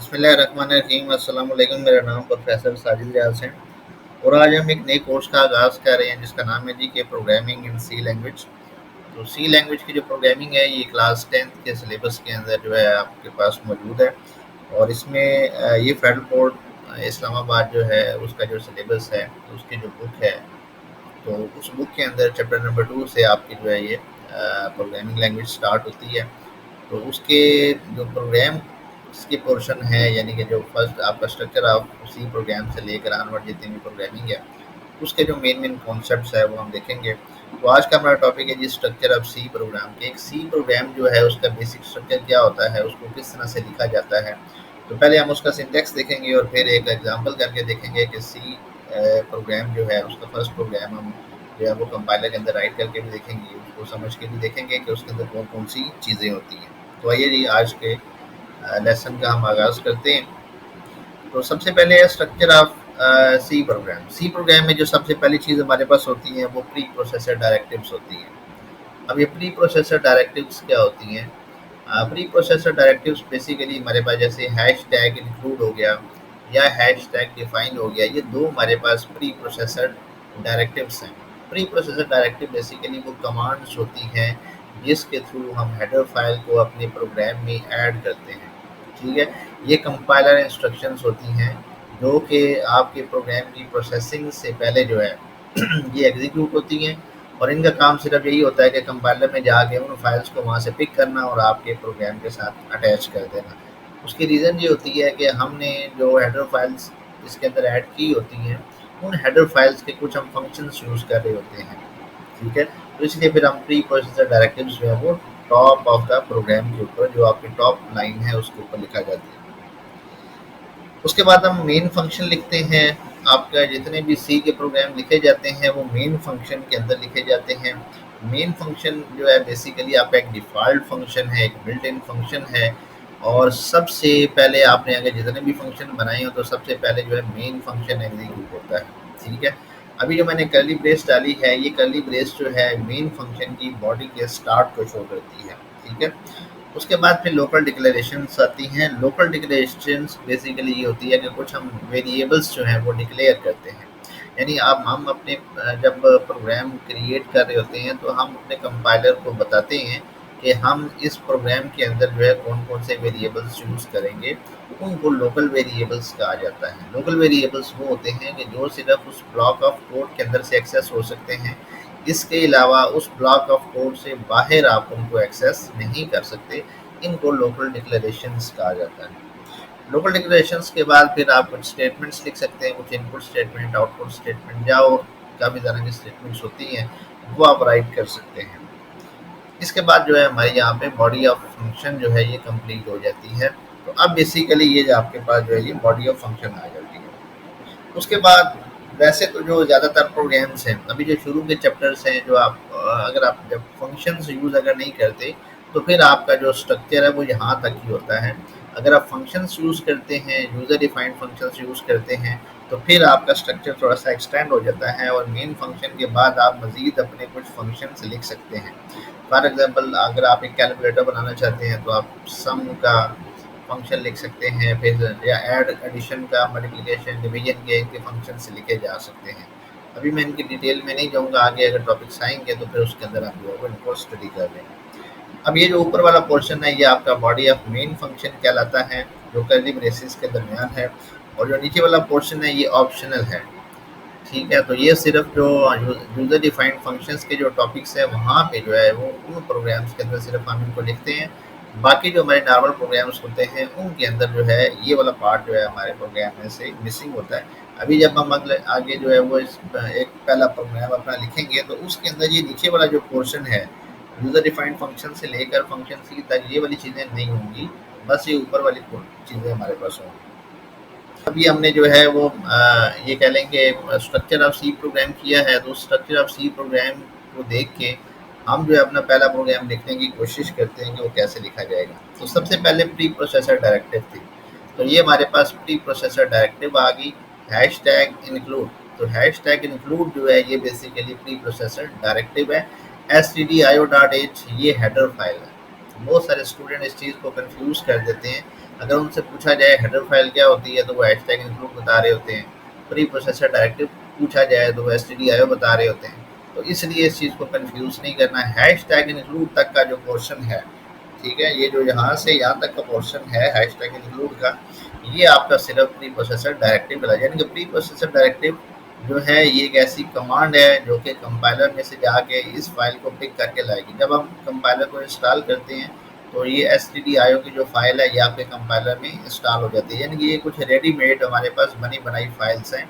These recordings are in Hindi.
बिस्मिल्लाहिर्रहमानिर्रहीम। अस्सलाम वालेकुम। मेरा नाम प्रोफेसर साजिद रियाज है और आज हम एक नए कोर्स का आगाज़ कर रहे हैं जिसका नाम है जी के प्रोग्रामिंग इन सी लैंग्वेज। तो सी लैंग्वेज की जो प्रोग्रामिंग है ये क्लास 10th के सिलेबस के अंदर जो है आपके पास मौजूद है और इसमें ये फेडरल बोर्ड इस्लामाबाद जो है उसका जो सिलेबस है उसकी जो बुक है तो उस बुक के अंदर चैप्टर नंबर 2 से आपकी जो है ये प्रोग्रामिंग लैंग्वेज स्टार्ट होती है। तो उसके जो प्रोग्राम उसके पोर्शन है यानी कि जो फर्स्ट आपका स्ट्रक्चर ऑफ सी प्रोग्राम से लेकर ऑनवर्ड जितनी भी प्रोग्रामिंग है उसके जो मेन मेन कॉन्सेप्ट्स है वो हम देखेंगे। तो आज का हमारा टॉपिक है जी स्ट्रक्चर ऑफ सी प्रोग्राम के। एक सी प्रोग्राम जो है उसका बेसिक स्ट्रक्चर क्या होता है, उसको किस तरह से लिखा जाता है। तो पहले हम उसका सिंटेक्स देखेंगे और फिर एक एग्जांपल करके देखेंगे कि सी प्रोग्राम जो है उसका फर्स्ट प्रोग्राम हम जो है वो कंपाइलर के अंदर राइट करके भी देखेंगे, उसको समझ के भी देखेंगे कि उसके अंदर कौन कौन सी चीज़ें होती हैं। तो आइए जी आज के लेसन का हम आगाज़ करते हैं। तो सबसे पहले है structure of C program. C program में जो सबसे पहली चीज़ हमारे पास होती है वो प्री प्रोसेसर डायरेक्टिव्स होती हैं। अब ये प्री प्रोसेसर डायरेक्टिव्स क्या होती हैं? प्री प्रोसेसर डायरेक्टिव्स बेसिकली हमारे पास जैसे हैश टैग इंक्लूड हो गया या हैश टैग डिफाइन हो गया, ये दो हमारे पास प्री प्रोसेसर डायरेक्टिव्स हैं। प्री प्रोसेसर डायरेक्टिव बेसिकली वो कमांड्स होती हैं जिसके थ्रू हम हेडर फाइल को अपने प्रोग्राम में ऐड करते हैं। ठीक है, ये कंपाइलर इंस्ट्रक्शंस होती हैं जो कि आपके प्रोग्राम की प्रोसेसिंग से पहले जो है ये एग्जीक्यूट होती हैं और इनका काम सिर्फ यही होता है कि कंपाइलर में जाके उन फाइल्स को वहाँ से पिक करना और आपके प्रोग्राम के साथ अटैच कर देना। उसकी रीज़न ये होती है कि हमने जो हेडर फाइल्स इसके अंदर ऐड की होती हैं उन हेडर फाइल्स के कुछ हम फंक्शंस यूज़ कर रहे होते हैं। ठीक है, तो इसलिए फिर हम प्री प्रोसेसर डायरेक्टिव्स जो है वो टॉप ऑफ द प्रोग्राम के ऊपर जो आपकी टॉप लाइन है उसके ऊपर लिखा जाती है। उसके बाद हम मेन फंक्शन लिखते हैं। आपका जितने भी सी के प्रोग्राम लिखे जाते हैं वो मेन फंक्शन के अंदर लिखे जाते हैं। मेन फंक्शन जो है बेसिकली आपका एक डिफ़ॉल्ट फंक्शन है, एक बिल्ट इन फंक्शन है और सबसे पहले आपने अगर जितने भी फंक्शन बनाए हो तो सबसे पहले जो है मेन फंक्शन एग्जीक्यूट होता है। ठीक है, अभी जो मैंने कर्ली ब्रेस डाली है ये कर्ली ब्रेस जो है मेन फंक्शन की बॉडी के स्टार्ट को शो करती है। ठीक है, उसके बाद फिर लोकल डिक्लेरेशंस आती हैं। लोकल डिक्लेरेशंस बेसिकली ये होती है कि कुछ हम वेरिएबल्स जो हैं वो डिक्लेयर करते हैं। यानी अब हम अपने जब प्रोग्राम क्रिएट कर रहे होते हैं तो हम अपने कंपाइलर को बताते हैं कि हम इस प्रोग्राम के अंदर जो है कौन कौन से वेरिएबल्स यूज़ करेंगे, उनको लोकल वेरिएबल्स कहा जाता है। लोकल वेरिएबल्स वो होते हैं कि जो सिर्फ उस ब्लॉक ऑफ कोड के अंदर से एक्सेस हो सकते हैं, इसके अलावा उस ब्लॉक ऑफ कोड से बाहर आप उनको एक्सेस नहीं कर सकते। इनको लोकल डिक्लेरेशंस कहा जाता है। लोकल डिक्लेरेशंस के बाद फिर आप कुछ स्टेटमेंट्स लिख सकते हैं, कुछ इनपुट स्टेटमेंट, आउटपुट स्टेटमेंट या और काफ़ी तरह की स्टेटमेंट्स होती हैं वो आप राइट कर सकते हैं। इसके बाद जो है हमारे यहाँ पे बॉडी ऑफ फंक्शन जो है ये कंप्लीट हो जाती है। तो अब बेसिकली ये जो आपके पास जो है ये बॉडी ऑफ फंक्शन आ जाती है। उसके बाद वैसे तो जो ज़्यादातर प्रोग्राम्स हैं अभी जो शुरू के चैप्टर्स हैं जो आप अगर आप जब फंक्शंस यूज़ अगर नहीं करते तो फिर आपका जो स्ट्रक्चर है वो यहाँ तक ही होता है। अगर आप फंक्शंस यूज़ करते हैं, यूज़र डिफाइंड फंक्शंस यूज़ करते हैं तो फिर आपका स्ट्रक्चर थोड़ा सा एक्सटेंड हो जाता है और मेन फंक्शन के बाद आप मज़ीद अपने कुछ फंक्शंस लिख सकते हैं। फॉर एग्जांपल अगर आप एक कैलकुलेटर बनाना चाहते हैं तो आप सम का फंक्शन लिख सकते हैं, फिर या ऐड एडिशन का, मल्टीप्लिकेशन डिवीजन के इनके फंक्शन से लिखे जा सकते हैं। अभी मैं इनकी डिटेल में नहीं जाऊँगा, आगे अगर टॉपिक्स आएंगे तो फिर उसके अंदर आप जो है इनको स्टडी कर लेंगे। अब ये जो ऊपर वाला पोर्शन है ये आपका बॉडी ऑफ मेन फंक्शन कहलाता है जो कर्ली ब्रेसेस के दरमियान है और जो नीचे वाला पोर्शन है ये ऑप्शनल है। ठीक है, तो ये सिर्फ जो यूज़र डिफाइंड फंक्शंस के जो टॉपिक्स है वहाँ पे जो है वो उन प्रोग्राम्स के अंदर सिर्फ हम इनको लिखते हैं। बाकी जो हमारे नॉर्मल प्रोग्राम्स होते हैं उनके अंदर जो है ये वाला पार्ट जो है हमारे प्रोग्राम में से मिसिंग होता है। अभी जब हम अगले आगे जो है वो इस एक पहला प्रोग्राम अपना लिखेंगे तो उसके अंदर ये नीचे वाला जो पोर्शन है यूज़र डिफाइंड फंक्शन से लेकर फंक्शन सी तक ये वाली चीज़ें नहीं होंगी, बस ये ऊपर वाली चीज़ें हमारे पास होंगी। अभी हमने जो है वो ये कह लेंगे स्ट्रक्चर ऑफ सी प्रोग्राम किया है तो स्ट्रक्चर ऑफ सी प्रोग्राम को देख के हम जो है अपना पहला प्रोग्राम लिखने की कोशिश करते हैं कि वो कैसे लिखा जाएगा। तो सबसे पहले प्री प्रोसेसर डायरेक्टिव थी, तो ये हमारे पास प्री प्रोसेसर डायरेक्टिव आ गई। हैश टैग इंक्लूड, तो हैश टैग इंक्लूड जो है ये बेसिकली प्री प्रोसेसर डायरेक्टिव है। stdio.h ये हेडर फाइल है। बहुत सारे स्टूडेंट इस चीज़ को कंफ्यूज कर देते हैं अगर उनसे पूछा जाए हेडर फाइल क्या होती है तो वो हैशटैग इंक्लूड बता रहे होते हैं, प्री प्रोसेसर डायरेक्टिव पूछा जाए तो वो stdio बता रहे होते हैं। तो इसलिए इस चीज़ को कंफ्यूज नहीं करना है। हैशटैग इंक्लूड तक का जो पोर्शन है, ठीक है, ये जो यहाँ से यहाँ तक का पोर्शन है हैशटैग इंक्लूड का, ये आपका सिर्फ प्री प्रोसेसर डायरेक्टिव वाला, यानी कि प्री प्रोसेसर डायरेक्टिव जो है ये एक ऐसी कमांड है जो कि कंपाइलर में से जाके इस फाइल को पिक करके लाएगी। जब हम कंपाइलर को इंस्टॉल करते हैं तो ये stdio की जो फाइल है ये आपके कंपाइलर में इंस्टॉल हो जाती है, यानी कि ये कुछ रेडीमेड हमारे पास बनी बनाई फाइल्स हैं।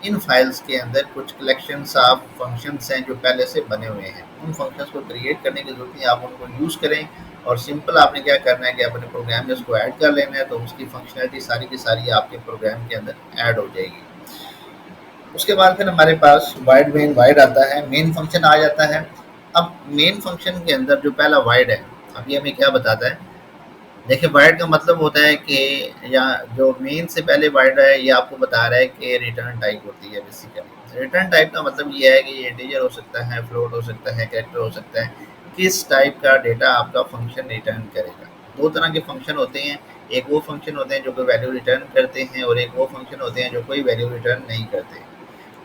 इन फाइल्स के अंदर कुछ कलेक्शंस ऑफ फंक्शंस हैं जो पहले से बने हुए हैं। उन फंक्शंस को क्रिएट करने की जरूरत नहीं, आप उनको यूज़ करें और सिंपल आपने क्या करना है कि अपने प्रोग्राम में उसको ऐड कर लेना है, तो उसकी फंक्शनलिटी सारी की सारी आपके प्रोग्राम के अंदर ऐड हो जाएगी। उसके बाद फिर हमारे पास वाइड मेन वाइड आता है, मेन फंक्शन आ जाता है। अब मेन फंक्शन के अंदर जो पहला वाइड है, अब ये हमें क्या बताता है, देखिए वाइड का मतलब होता है कि या जो मेन से पहले वाइड है ये आपको बता रहा है कि रिटर्न टाइप होती है। बेसिकली रिटर्न टाइप का मतलब ये है कि ये इंटीजर हो सकता है, फ्लोट हो सकता है, कैरेक्टर हो सकता है, किस टाइप का डेटा आपका फंक्शन रिटर्न करेगा। दो तरह के फंक्शन होते हैं, एक वो फंक्शन होते हैं जो कोई वैल्यू रिटर्न करते हैं और एक वो फंक्शन होते हैं जो कोई वैल्यू रिटर्न नहीं करते।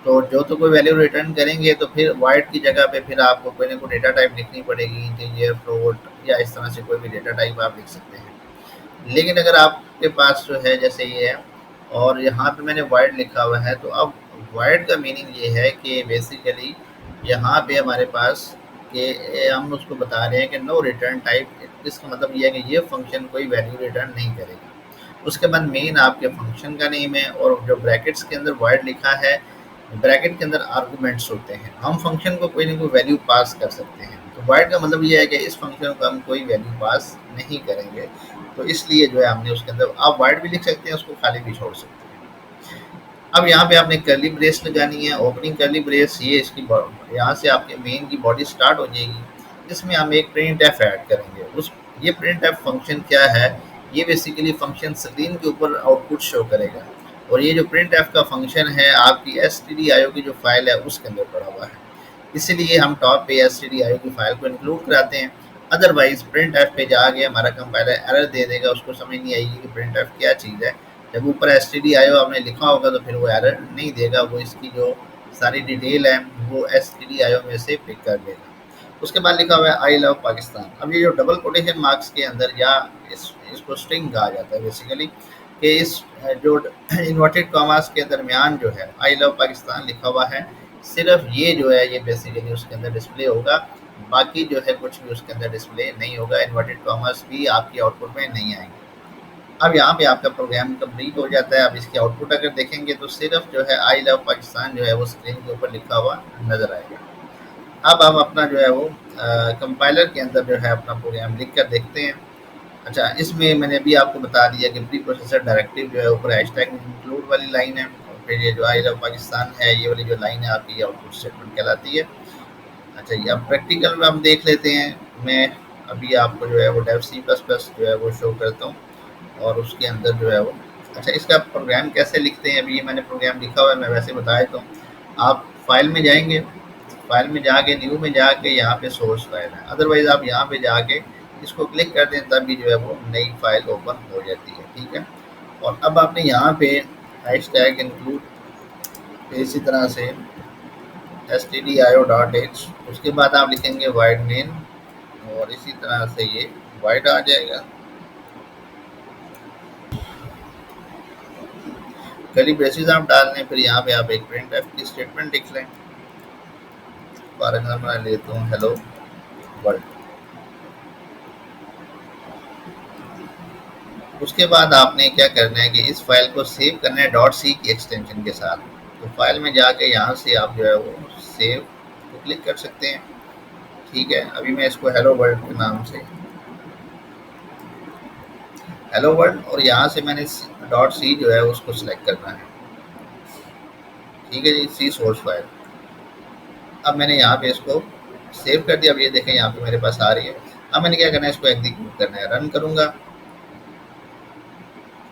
तो जो तो कोई वैल्यू रिटर्न करेंगे तो फिर वाइड की जगह पे फिर आपको कोई ना कोई डेटा टाइप लिखनी पड़ेगी, इंटीजर, फ्लोट या इस तरह से कोई भी डेटा टाइप आप लिख सकते हैं। लेकिन अगर आपके पास जो है जैसे ये है और यहाँ पे मैंने वाइड लिखा हुआ है, तो अब वाइड का मीनिंग ये है कि बेसिकली यहाँ पे हमारे पास कि हम उसको बता रहे हैं कि नो रिटर्न टाइप। इसका मतलब ये है कि ये फंक्शन कोई वैल्यू रिटर्न नहीं करेगा। उसके बाद मेन आपके फंक्शन का नेम है और जो ब्रैकेट्स के अंदर वाइड लिखा है, ब्रैकेट के अंदर आर्गुमेंट्स होते हैं। हम फंक्शन को कोई ना कोई वैल्यू पास कर सकते हैं, तो वाइड का मतलब ये है कि इस फंक्शन को हम कोई वैल्यू पास नहीं करेंगे, तो इसलिए जो है हमने उसके अंदर आप वाइड भी लिख सकते हैं, उसको खाली भी छोड़ सकते हैं। अब यहाँ पे आपने कर्ली ब्रेस लगानी है, ओपनिंग कर्ली ब्रेस, ये इसकी यहाँ से आपके मेन की बॉडी स्टार्ट हो जाएगी। इसमें हम एक प्रिंट एफ ऐड करेंगे। उस ये प्रिंट एफ फंक्शन क्या है, ये बेसिकली फंक्शन स्क्रीन के ऊपर आउटपुट शो करेगा और ये जो प्रिंट एफ का फंक्शन है आपकी stdio की जो फाइल है उसके अंदर पड़ा हुआ है, इसीलिए हम टॉप पे stdio की फाइल को इंक्लूड कराते हैं। अदरवाइज प्रिंट एफ पे जाके हमारा कंपाइलर एरर दे देगा, उसको समझ नहीं आएगी कि प्रिंट एफ क्या चीज़ है। जब ऊपर stdio आपने लिखा होगा तो फिर वो एरर नहीं देगा, वो इसकी जो सारी डिटेल है वो stdio में से पिक कर लेगा। उसके बाद लिखा हुआ है आई लव पाकिस्तान। अब ये जो डबल कोटेशन मार्क्स के अंदर या इसको स्ट्रिंग कहा जाता है बेसिकली, कि इस जो इन्वर्टेड कॉमास के दरमियान जो है आई लव पाकिस्तान लिखा हुआ है, सिर्फ ये जो है ये बेसिकली उसके अंदर डिस्प्ले होगा, बाकी जो है कुछ भी उसके अंदर डिस्प्ले नहीं होगा, इन्वर्टेड कॉमास भी आपकी आउटपुट में नहीं आएंगे। अब यहाँ पे आपका प्रोग्राम कंप्लीट हो जाता है। अब इसकी आउटपुट अगर देखेंगे तो सिर्फ जो है आई लव पाकिस्तान जो है वो स्क्रीन के ऊपर लिखा हुआ नजर आएगा। अब हम अपना जो है वो कंपाइलर के अंदर जो है अपना प्रोग्राम लिख कर देखते हैं। अच्छा, इसमें मैंने अभी आपको बता दिया कि प्री प्रोसेसर डायरेक्टिव जो है ऊपर हैशटैग इंक्लूड वाली लाइन है और फिर ये जो आई लव पाकिस्तान है ये वाली जो लाइन है आपकी आउटपुट स्टेटमेंट कहलाती है। अच्छा, ये अब प्रैक्टिकल में हम देख लेते हैं। मैं अभी आपको जो है वो डेव सी प्लस प्लस जो है वो शो करता हूँ और उसके अंदर जो है वो, अच्छा, इसका प्रोग्राम कैसे लिखते हैं, अभी ये मैंने प्रोग्राम लिखा हुआ है, मैं वैसे बता देता हूँ। आप फाइल में जाएंगे, फाइल में जाके न्यू में जाके यहाँ पे सोर्स फाइल है, अदरवाइज आप यहाँ पे जाके इसको क्लिक कर दें तब भी जो है वो नई फाइल ओपन हो जाती है। ठीक है, और अब आपने यहाँ पे हैशटैग इंक्लूड इसी तरह से stdio.h, उसके बाद आप लिखेंगे वाइड मेन और इसी तरह से ये वाइड आ जाएगा। कर्ली ब्रेसेस आप डाल लें, फिर यहाँ पे आप एक प्रिंट एफ की स्टेटमेंट लिख लें। फॉर एग्जाम्पल मैं लेता हूँ हेलो वर्ल्ड। उसके बाद आपने क्या करना है कि इस फाइल को सेव करना है डॉट सी की एक्सटेंशन के साथ। तो फाइल में जाके यहाँ से आप जो है वो सेव को क्लिक कर सकते हैं। ठीक है, अभी मैं इसको हेलो वर्ल्ड के नाम से हेलो वर्ल्ड, और यहाँ से मैंने डॉट सी जो है उसको सिलेक्ट करना है। ठीक है जी, सी सोर्स फाइल। अब मैंने यहाँ पे इसको सेव कर दिया। अब ये देखें यहाँ पे मेरे पास आ रही है। अब मैंने क्या करना है, इसको एग्जीक्यूट करना है, रन करूँगा,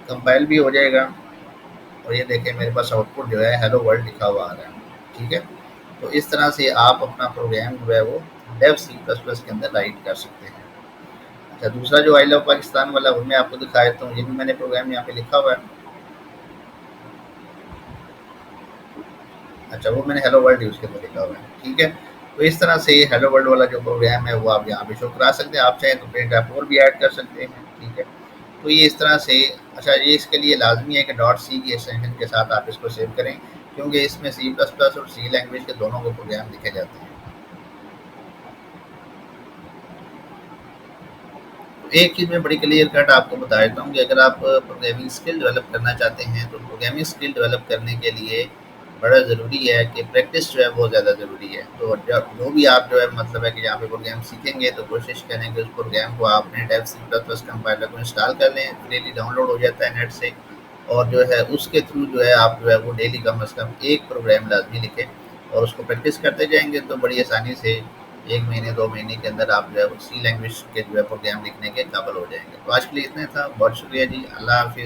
कंपाइल भी हो जाएगा और ये देखें मेरे पास आउटपुट जो है हेलो वर्ल्ड लिखा हुआ आ रहा है। ठीक है, तो इस तरह से आप अपना प्रोग्राम जो है वो डेव सी प्लस प्लस के अंदर राइट कर सकते हैं। अच्छा, दूसरा जो आई लव पाकिस्तान वाला वो मैं आपको दिखा देता हूँ, ये भी मैंने प्रोग्राम यहाँ पे लिखा हुआ है। अच्छा, वो मैंने हेलो वर्ल्ड यूज़ करके लिखा हुआ है, ठीक है। तो इस तरह से हेलो वर्ल्ड वाला जो प्रोग्राम है वो आप यहाँ पे शो करा सकते हैं। आप चाहें तो प्रिंट आप और भी ऐड कर सकते हैं, ठीक है। तो ये इस तरह से अच्छा, ये इसके लिए लाज़मी है कि डॉट सी की एक्सटेंशन के साथ आप इसको सेव करें, क्योंकि इसमें सी प्लस प्लस और सी लैंग्वेज के दोनों को प्रोग्राम लिखे जाते हैं। एक चीज़ मैं बड़ी क्लियर कट आपको बता देता हूँ कि अगर आप प्रोग्रामिंग स्किल डेवलप करना चाहते हैं, तो प्रोग्रामिंग स्किल डेवलप करने के लिए बड़ा ज़रूरी है कि प्रैक्टिस जो है बहुत ज़्यादा ज़रूरी है। तो जब जो भी आप जो है मतलब है कि यहाँ पे प्रोग्राम सीखेंगे, तो कोशिश करें कि उस प्रोग्राम को आप अपने Dev C plus plus compiler को इंस्टॉल कर लें, फ्रीली डाउनलोड हो जाता है नेट से। और जो है उसके थ्रू जो है आप जो है वो डेली कम अज़ कम एक प्रोग्राम लाज़मी लिखें, और उसको प्रैक्टिस करते जाएँगे तो बड़ी आसानी से 1 महीने 2 महीने के अंदर आप जो है सी लैंग्वेज के जो है प्रोग्राम लिखने के काबिल हो जाएँगे। तो आज के लिए इतना था। बहुत शुक्रिया जी। अल्लाह हाफ़िज़।